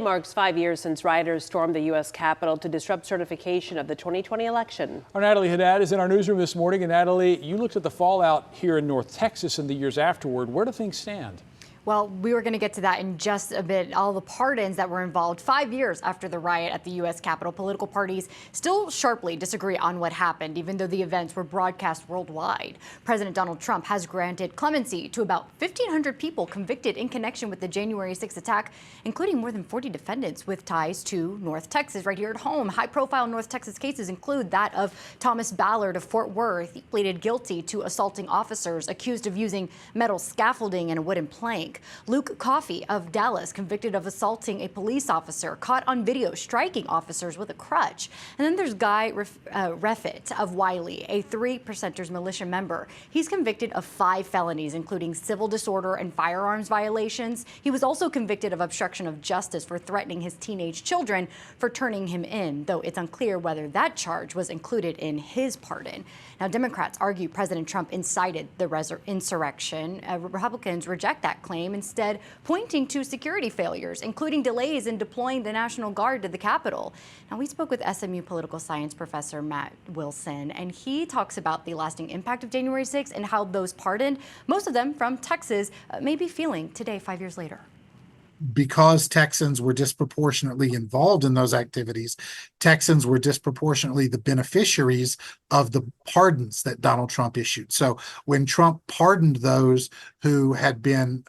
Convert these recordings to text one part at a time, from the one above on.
Marks 5 years since rioters stormed the U.S. Capitol to disrupt certification of the 2020 election. Our Natalie Haddad is in our newsroom this morning. And Natalie, you looked at the fallout here in North Texas in the years afterward. Where do things stand? Well, we were going to get to that in just a bit. All the pardons that were involved 5 years after the riot at the U.S. Capitol. Political parties still sharply disagree on what happened, even though the events were broadcast worldwide. President Donald Trump has granted clemency to about 1,500 people convicted in connection with the January 6th attack, including more than 40 defendants with ties to North Texas right here at home. High-profile North Texas cases include that of Thomas Ballard of Fort Worth. He pleaded guilty to assaulting officers accused of using metal scaffolding and a wooden plank. Luke Coffey of Dallas, convicted of assaulting a police officer, caught on video striking officers with a crutch. And then there's Guy Reffitt of Wiley, a 3 Percenters militia member. He's convicted of 5 felonies, including civil disorder and firearms violations. He was also convicted of obstruction of justice for threatening his teenage children for turning him in, though it's unclear whether that charge was included in his pardon. Now, Democrats argue President Trump incited the insurrection. Republicans reject that claim, instead pointing to security failures, including delays in deploying the National Guard to the Capitol. Now, we spoke with SMU political science professor Matt Wilson, and he talks about the lasting impact of January 6th and how those pardoned, most of them from Texas, may be feeling today, 5 years later. Because Texans were disproportionately involved in those activities, Texans were disproportionately the beneficiaries of the pardons that Donald Trump issued. So when Trump pardoned those who had been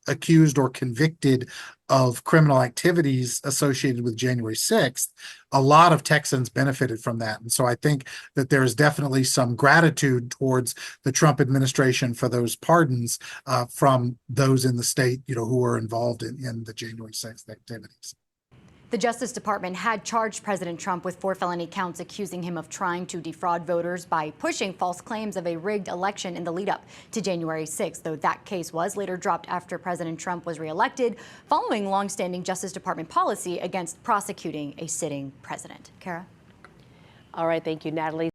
accused or convicted of criminal activities associated with January 6th, a lot of Texans benefited from that. And so I think that there is definitely some gratitude towards the Trump administration for those pardons from those in the state, who were involved in the January 6th activities. The Justice Department had charged President Trump with 4 felony counts, accusing him of trying to defraud voters by pushing false claims of a rigged election in the lead up to January 6th, though that case was later dropped after President Trump was reelected, following longstanding Justice Department policy against prosecuting a sitting president. Kara? All right, thank you, Natalie.